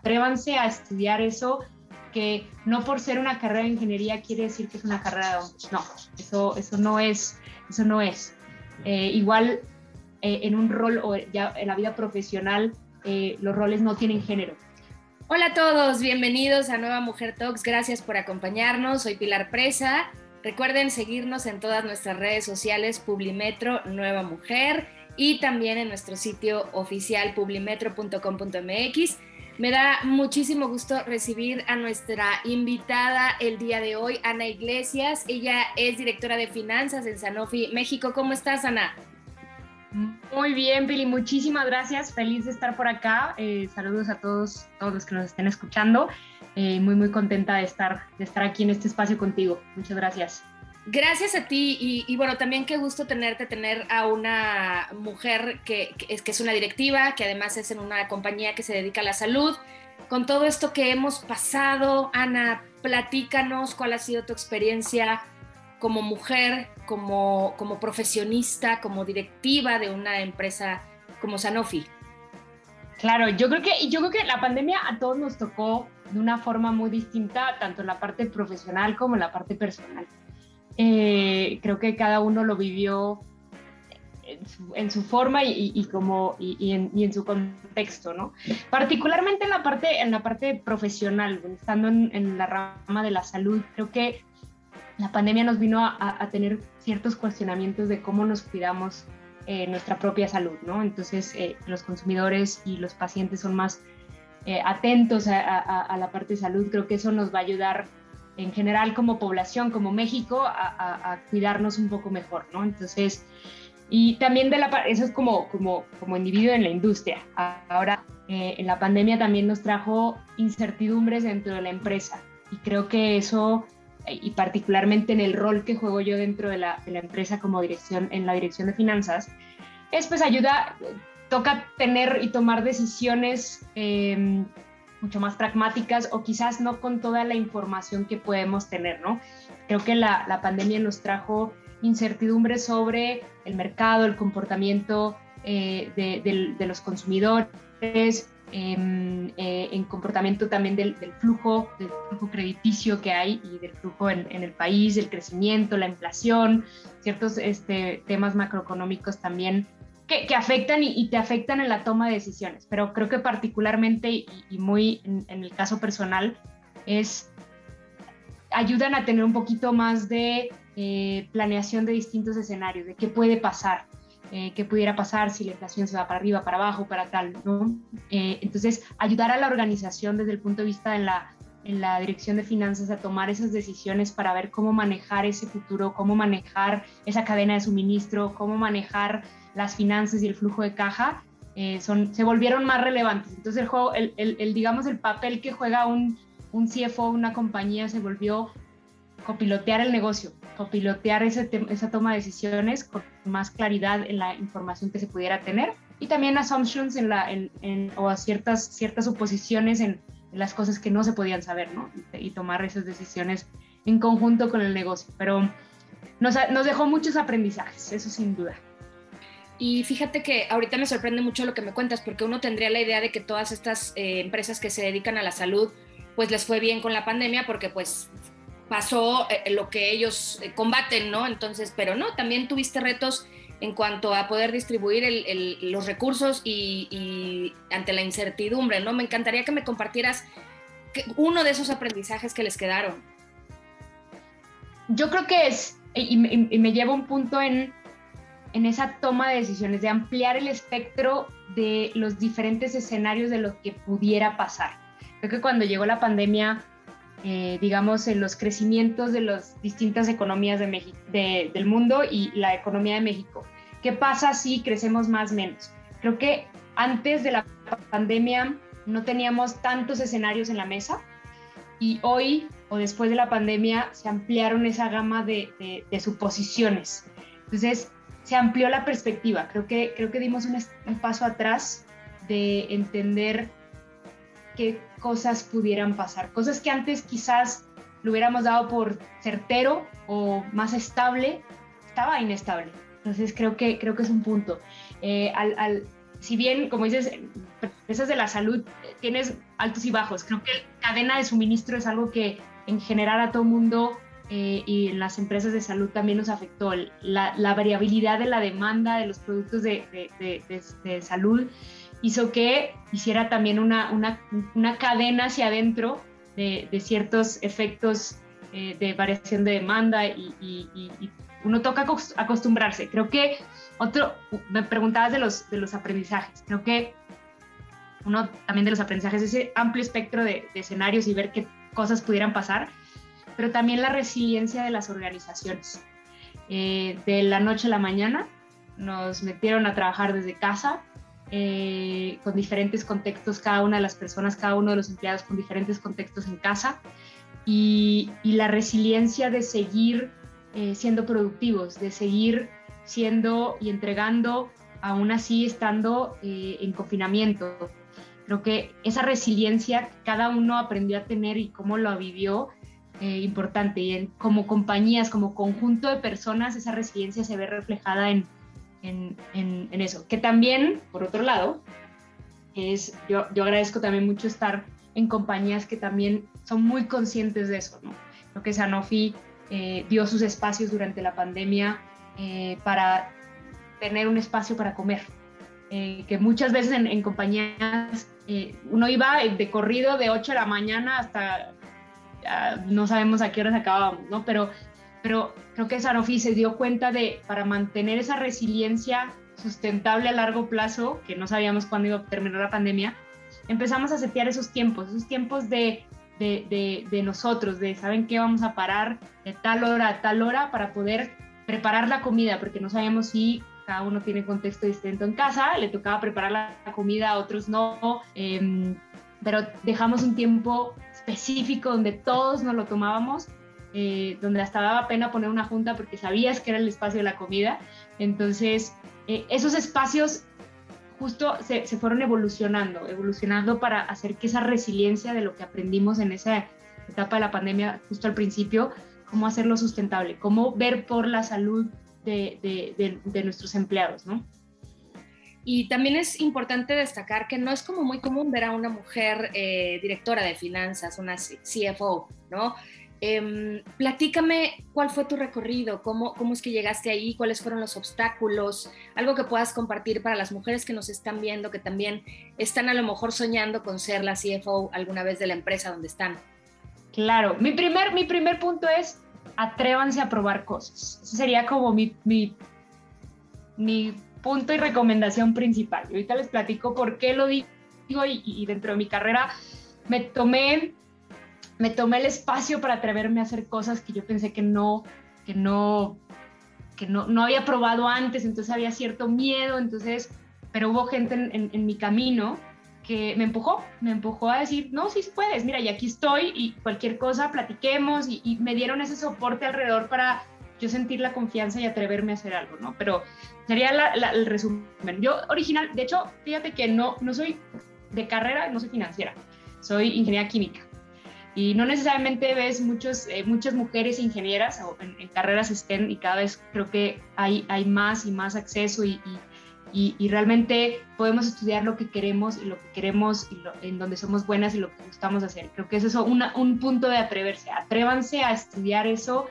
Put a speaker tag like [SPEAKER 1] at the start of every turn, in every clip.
[SPEAKER 1] atrévanse a estudiar eso, que no por ser una carrera de ingeniería quiere decir que es una carrera de hombres. No, eso no es. Igual en un rol o ya en la vida profesional, los roles no tienen género.
[SPEAKER 2] Hola a todos, bienvenidos a Nueva Mujer Talks, gracias por acompañarnos, soy Pilar Presa. Recuerden seguirnos en todas nuestras redes sociales, Publimetro Nueva Mujer, y también en nuestro sitio oficial publimetro.com.mx. Me da muchísimo gusto recibir a nuestra invitada el día de hoy, Ana Iglesias. Ella es directora de finanzas en Sanofi México. ¿Cómo estás, Ana?
[SPEAKER 1] Muy bien, Pili, muchísimas gracias. Feliz de estar por acá. Saludos a todos los que nos estén escuchando. Muy contenta de estar aquí en este espacio contigo. Muchas gracias.
[SPEAKER 2] Gracias a ti y bueno, también qué gusto tener a una mujer que es una directiva, que además es en una compañía que se dedica a la salud. Con todo esto que hemos pasado, Ana, platícanos cuál ha sido tu experiencia como mujer, como profesionista, como directiva de una empresa como Sanofi.
[SPEAKER 1] Claro, yo creo que la pandemia a todos nos tocó de una forma muy distinta, tanto en la parte profesional como en la parte personal. Creo que cada uno lo vivió en su forma y en su contexto, ¿no? Particularmente en la parte profesional, estando en la rama de la salud, creo que la pandemia nos vino a tener ciertos cuestionamientos de cómo nos cuidamos nuestra propia salud, ¿no? Entonces, los consumidores y los pacientes son más atentos a la parte de salud. Creo que eso nos va a ayudar en general como población, como México, a cuidarnos un poco mejor, ¿no? Entonces, y también eso es como individuo en la industria. Ahora, en la pandemia también nos trajo incertidumbres dentro de la empresa, y creo que eso, y particularmente en el rol que juego yo dentro de la empresa como en la dirección de finanzas, pues toca tener y tomar decisiones mucho más pragmáticas, o quizás no con toda la información que podemos tener, ¿no? Creo que la pandemia nos trajo incertidumbre sobre el mercado, el comportamiento de los consumidores, en comportamiento también del flujo crediticio que hay y del flujo en el país, el crecimiento, la inflación, ciertos temas macroeconómicos también que afectan y te afectan en la toma de decisiones. Pero creo que particularmente y muy en el caso personal ayudan a tener un poquito más de planeación de distintos escenarios, de qué puede pasar. Qué pudiera pasar si la inflación se va para arriba, para abajo, para tal, ¿no? Entonces, ayudar a la organización desde el punto de vista en la dirección de finanzas a tomar esas decisiones para ver cómo manejar ese futuro, cómo manejar esa cadena de suministro, cómo manejar las finanzas y el flujo de caja, se volvieron más relevantes. Entonces, digamos, el papel que juega un CFO, una compañía, se volvió copilotear el negocio, copilotear esa toma de decisiones con más claridad en la información que se pudiera tener, y también assumptions o ciertas suposiciones en las cosas que no se podían saber, ¿no? Y tomar esas decisiones en conjunto con el negocio. Pero nos dejó muchos aprendizajes, eso sin duda.
[SPEAKER 2] Y fíjate que ahorita me sorprende mucho lo que me cuentas, porque uno tendría la idea de que todas estas empresas que se dedican a la salud, pues les fue bien con la pandemia, porque pues pasó lo que ellos combaten, ¿no? Entonces, pero no, también tuviste retos en cuanto a poder distribuir los recursos y ante la incertidumbre, ¿no? Me encantaría que me compartieras uno de esos aprendizajes que les quedaron.
[SPEAKER 1] Yo creo que y me lleva un punto en esa toma de decisiones, de ampliar el espectro de los diferentes escenarios de lo que pudiera pasar. Creo que cuando llegó la pandemia, digamos, en los crecimientos de las distintas economías del mundo y la economía de México, ¿qué pasa si crecemos más o menos? Creo que antes de la pandemia no teníamos tantos escenarios en la mesa, y hoy o después de la pandemia se ampliaron esa gama de suposiciones. Entonces, se amplió la perspectiva. Creo que dimos un paso atrás de entender qué cosas pudieran pasar. Cosas que antes quizás lo hubiéramos dado por certero o más estable, estaba inestable. Entonces creo que es un punto. Si bien, como dices, empresas de la salud, tienes altos y bajos. Creo que cadena de suministro es algo que en general a todo mundo y en las empresas de salud también nos afectó. La variabilidad de la demanda de los productos de salud hizo que hiciera también una cadena hacia adentro de ciertos efectos de variación de demanda y uno toca acostumbrarse. Creo que me preguntabas de los aprendizajes. Creo que uno también de los aprendizajes es ese amplio espectro de escenarios y ver qué cosas pudieran pasar, pero también la resiliencia de las organizaciones. De la noche a la mañana nos metieron a trabajar desde casa, con diferentes contextos, cada una de las personas, cada uno de los empleados con diferentes contextos en casa, y la resiliencia de seguir siendo productivos, de seguir siendo y entregando, aún así estando en confinamiento. Creo que esa resiliencia que cada uno aprendió a tener y cómo lo vivió, importante. Y como compañías, como conjunto de personas, esa resiliencia se ve reflejada en eso. Que también, por otro lado, yo agradezco también mucho estar en compañías que también son muy conscientes de eso, ¿no? Creo que Sanofi dio sus espacios durante la pandemia para tener un espacio para comer. Que muchas veces en compañías uno iba de corrido de 8 de la mañana hasta no sabemos a qué horas acabábamos, ¿no? Pero creo que Sanofi se dio cuenta para mantener esa resiliencia sustentable a largo plazo, que no sabíamos cuándo iba a terminar la pandemia, empezamos a setear esos tiempos de nosotros, de saben qué vamos a parar de tal hora a tal hora para poder preparar la comida, porque no sabíamos si cada uno tiene contexto distinto en casa, le tocaba preparar la comida, a otros no, pero dejamos un tiempo específico donde todos nos lo tomábamos, donde hasta daba pena poner una junta porque sabías que era el espacio de la comida. Entonces esos espacios justo se fueron evolucionando para hacer que esa resiliencia de lo que aprendimos en esa etapa de la pandemia justo al principio, cómo hacerlo sustentable, cómo ver por la salud de nuestros empleados, ¿no?
[SPEAKER 2] Y también es importante destacar que no es como muy común ver a una mujer directora de finanzas, una CFO, ¿no? Platícame cuál fue tu recorrido, cómo es que llegaste ahí, cuáles fueron los obstáculos, algo que puedas compartir para las mujeres que nos están viendo, que también están a lo mejor soñando con ser la CFO alguna vez de la empresa donde están.
[SPEAKER 1] Claro, mi primer punto es atrévanse a probar cosas. Ese sería como mi punto y recomendación principal. Y ahorita les platico por qué lo digo y dentro de mi carrera me tomé el espacio para atreverme a hacer cosas que yo pensé que no había probado antes, entonces había cierto miedo, pero hubo gente en mi camino que me empujó a decir, no, sí puedes, mira, y aquí estoy, y cualquier cosa, platiquemos, y me dieron ese soporte alrededor para yo sentir la confianza y atreverme a hacer algo, ¿no? Pero sería el resumen. Yo de hecho, fíjate que no soy de carrera, no soy financiera, soy ingeniera química. Y no necesariamente ves muchas mujeres ingenieras o en carreras STEM, y cada vez creo que hay más y más acceso y realmente podemos estudiar lo que queremos en donde somos buenas y lo que gustamos hacer. Creo que eso es un punto de atrévanse a estudiar eso,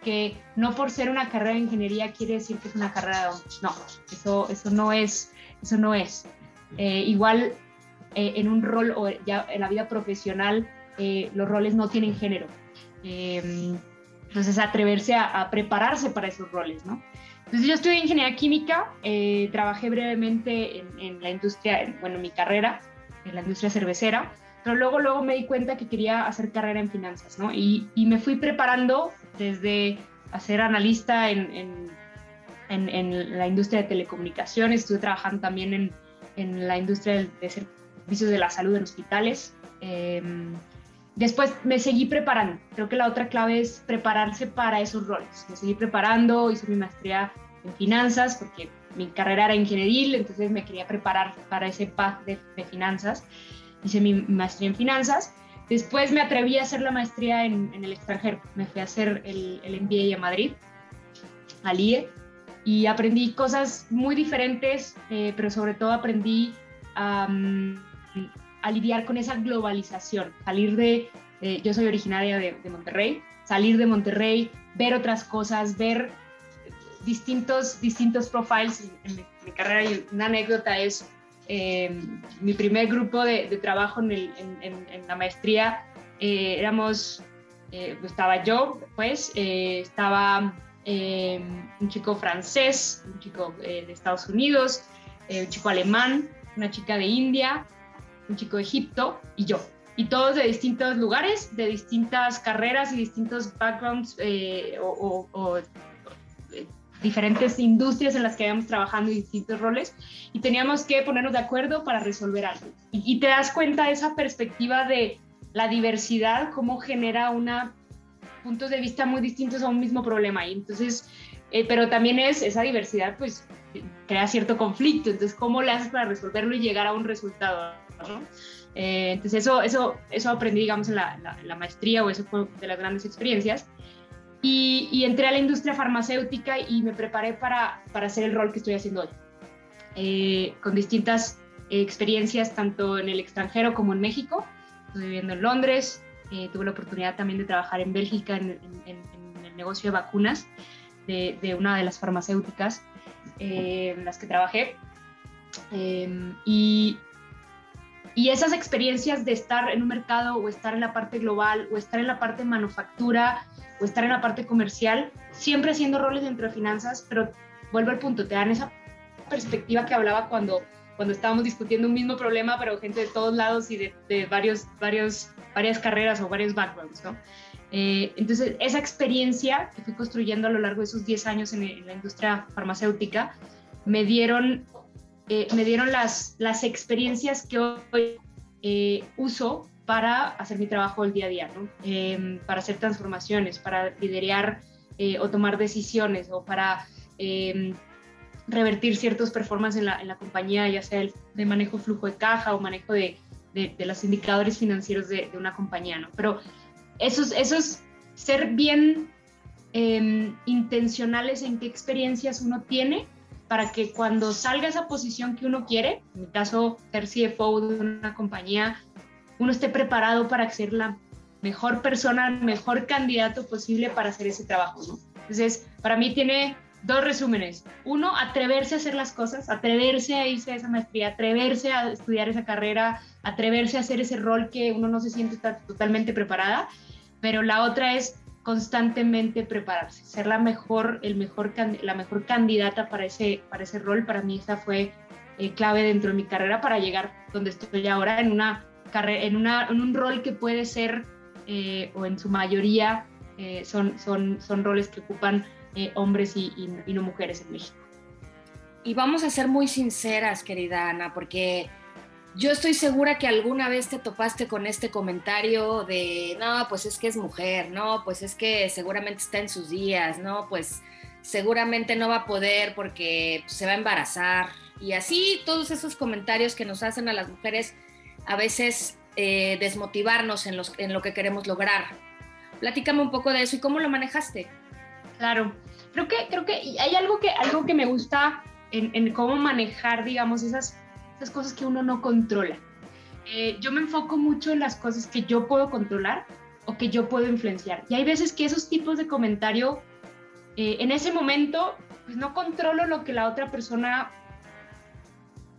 [SPEAKER 1] que no por ser una carrera de ingeniería quiere decir que es una carrera de hombres. No, eso no es. Igual en un rol o ya en la vida profesional, los roles no tienen género. Entonces atreverse a prepararse para esos roles, ¿no? Entonces yo estudié ingeniería química, trabajé brevemente en la industria, mi carrera, en la industria cervecera, pero luego me di cuenta que quería hacer carrera en finanzas, ¿no? Y me fui preparando desde hacer analista en la industria de telecomunicaciones, estuve trabajando también en la industria de servicios de la salud en hospitales. Después me seguí preparando. Creo que la otra clave es prepararse para esos roles. Me seguí preparando, hice mi maestría en finanzas porque mi carrera era ingenieril, entonces me quería preparar para ese path de finanzas. Hice mi maestría en finanzas. Después me atreví a hacer la maestría en el extranjero. Me fui a hacer el MBA a Madrid, al IE, y aprendí cosas muy diferentes, pero sobre todo aprendí a a lidiar con esa globalización, salir de, yo soy originaria de Monterrey, salir de Monterrey, ver otras cosas, ver distintos profiles en mi carrera. Y una anécdota es mi primer grupo de trabajo en la maestría, estaba yo, pues, estaba un chico francés, un chico de Estados Unidos, un chico alemán, una chica de India, un chico de Egipto y yo. Y todos de distintos lugares, de distintas carreras y distintos backgrounds o diferentes industrias en las que habíamos trabajado y distintos roles, y teníamos que ponernos de acuerdo para resolver algo. Y te das cuenta de esa perspectiva de la diversidad, cómo genera puntos de vista muy distintos a un mismo problema. Y entonces, pero también esa diversidad, pues, crea cierto conflicto. Entonces, ¿cómo le haces para resolverlo y llegar a un resultado, ¿no? Entonces, eso aprendí, digamos, en la maestría, o eso fue de las grandes experiencias. Y entré a la industria farmacéutica y me preparé para hacer el rol que estoy haciendo hoy, con distintas experiencias tanto en el extranjero como en México. Estuve viviendo en Londres, tuve la oportunidad también de trabajar en Bélgica en el negocio de vacunas de una de las farmacéuticas en las que trabajé. Y esas experiencias de estar en un mercado, o estar en la parte global, o estar en la parte de manufactura, o estar en la parte comercial, siempre haciendo roles dentro de finanzas, pero vuelvo al punto, te dan esa perspectiva que hablaba cuando estábamos discutiendo un mismo problema, pero gente de todos lados y de varias carreras o varios backgrounds, ¿no? Entonces, esa experiencia que fui construyendo a lo largo de esos 10 años en la industria farmacéutica me dieron las experiencias que hoy uso para hacer mi trabajo el día a día, ¿no? Para hacer transformaciones, para liderar o tomar decisiones, o para revertir ciertos performances en la compañía, ya sea de manejo flujo de caja o manejo de los indicadores financieros de una compañía, ¿no? Pero esos ser bien intencionales en qué experiencias uno tiene, para que cuando salga esa posición que uno quiere, en mi caso ser CFO de una compañía, uno esté preparado para ser la mejor persona, el mejor candidato posible para hacer ese trabajo, ¿no? Entonces, para mí tiene 2 resúmenes. Uno, atreverse a hacer las cosas, atreverse a irse a esa maestría, atreverse a estudiar esa carrera, atreverse a hacer ese rol que uno no se siente totalmente preparada. Pero la otra es constantemente prepararse, ser la mejor candidata para ese rol. Para mí esa fue clave dentro de mi carrera para llegar donde estoy ahora, en un rol que puede ser, o en su mayoría, son roles que ocupan hombres y no mujeres en México.
[SPEAKER 2] Y vamos a ser muy sinceras, querida Ana, porque yo estoy segura que alguna vez te topaste con este comentario de, no, pues es que es mujer, no, pues es que seguramente está en sus días, no, pues seguramente no va a poder porque se va a embarazar. Y así todos esos comentarios que nos hacen a las mujeres a veces desmotivarnos en lo que queremos lograr. Platícame un poco de eso y cómo lo manejaste.
[SPEAKER 1] Claro, creo que hay algo que me gusta en cómo manejar, digamos, esas cosas que uno no controla. Yo me enfoco mucho en las cosas que yo puedo controlar o que yo puedo influenciar. Y hay veces que esos tipos de comentario, en ese momento, pues no controlo lo que la otra persona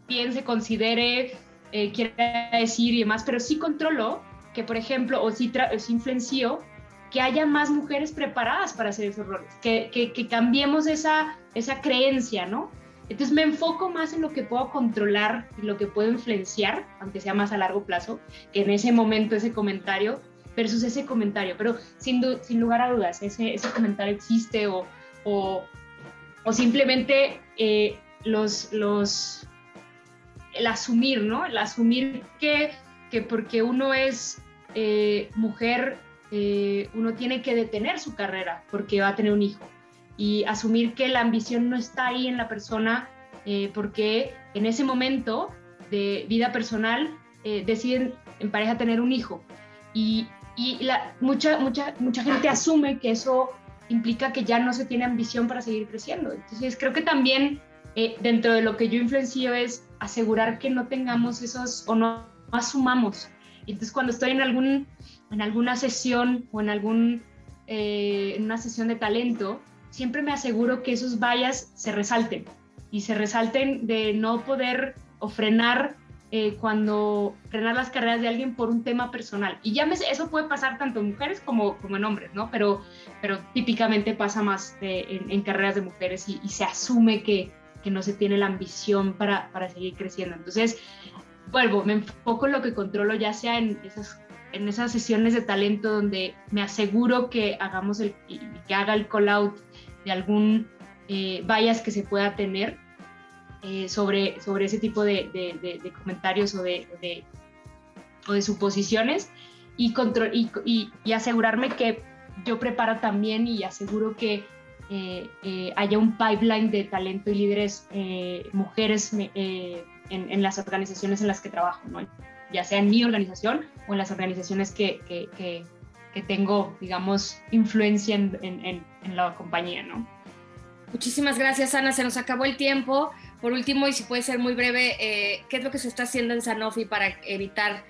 [SPEAKER 1] piense, considere, quiera decir y demás, pero sí controlo que, por ejemplo, o sí influencio que haya más mujeres preparadas para hacer esos roles, que cambiemos esa creencia, ¿no? Entonces me enfoco más en lo que puedo controlar y lo que puedo influenciar, aunque sea más a largo plazo, que en ese momento ese comentario versus ese comentario. Pero sin lugar a dudas, ese comentario existe, o simplemente el asumir, ¿no? El asumir que porque uno es mujer, uno tiene que detener su carrera porque va a tener un hijo. Y asumir que la ambición no está ahí en la persona, porque en ese momento de vida personal deciden en pareja tener un hijo. Y mucha gente asume que eso implica que ya no se tiene ambición para seguir creciendo. Entonces creo que también dentro de lo que yo influencio es asegurar que no tengamos esos, o no asumamos. Entonces, cuando estoy en alguna sesión o en una sesión de talento, siempre me aseguro que esos bias se resalten de no poder o frenar las carreras de alguien por un tema personal. Y eso puede pasar tanto en mujeres como en hombres, ¿no? Pero típicamente pasa más en carreras de mujeres y se asume que no se tiene la ambición para seguir creciendo. Entonces, me enfoco en lo que controlo, ya sea en esas sesiones de talento donde me aseguro que que haga el call out de algún bias que se pueda tener sobre ese tipo de comentarios o de suposiciones, y asegurarme que yo preparo también y aseguro que haya un pipeline de talento y líderes mujeres en las organizaciones en las que trabajo, ¿no? Ya sea en mi organización o en las organizaciones que tengo, digamos, influencia en la compañía, ¿no?
[SPEAKER 2] Muchísimas gracias, Ana. Se nos acabó el tiempo. Por último, y si puede ser muy breve, ¿qué es lo que se está haciendo en Sanofi para evitar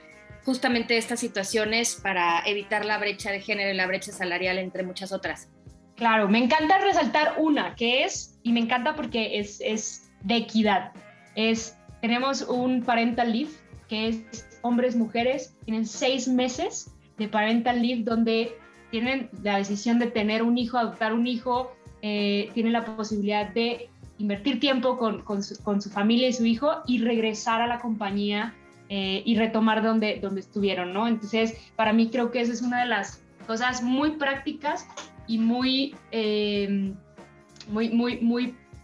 [SPEAKER 2] justamente estas situaciones, para evitar la brecha de género y la brecha salarial, entre muchas otras?
[SPEAKER 1] Claro, me encanta resaltar una, y me encanta porque es de equidad. Tenemos un parental leave, que es hombres, mujeres, tienen 6 meses de parental leave donde tienen la decisión de tener un hijo, adoptar un hijo, tienen la posibilidad de invertir tiempo con su familia y su hijo y regresar a la compañía y retomar donde estuvieron, ¿no? Entonces, para mí creo que esa es una de las cosas muy prácticas y muy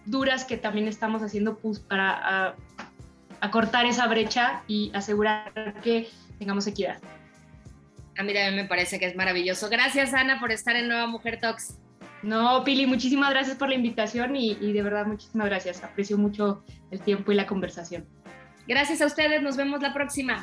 [SPEAKER 1] duras que también estamos haciendo para acortar esa brecha y asegurar que tengamos equidad.
[SPEAKER 2] A mí también me parece que es maravilloso. Gracias, Ana, por estar en Nueva Mujer Talks.
[SPEAKER 1] No, Pili, muchísimas gracias por la invitación y de verdad muchísimas gracias. Aprecio mucho el tiempo y la conversación.
[SPEAKER 2] Gracias a ustedes, nos vemos la próxima.